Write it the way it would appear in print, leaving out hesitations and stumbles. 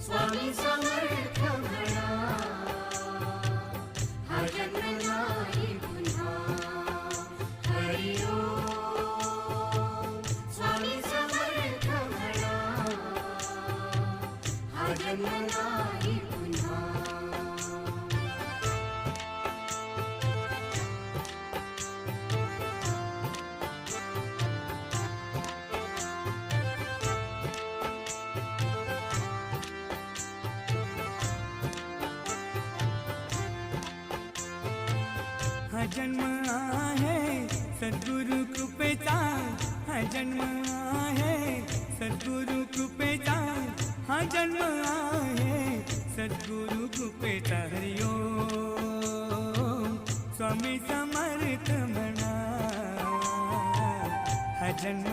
स्वामी समर्थ म्हणा, हा जन्म नाही पुन्हा. हरी ओम स्वामी समर्थ म्हणा, हा जन्म नाही पुन्हा. हा जन्म आहे सद्गुरु कृपेचा, हा जन्म आहे सद्गुरु कृपेचा, हा जन्म आहे सद्गुरु कृपेचा. हरी ओम स्वामी समर्थ म्हणा, हा जन्म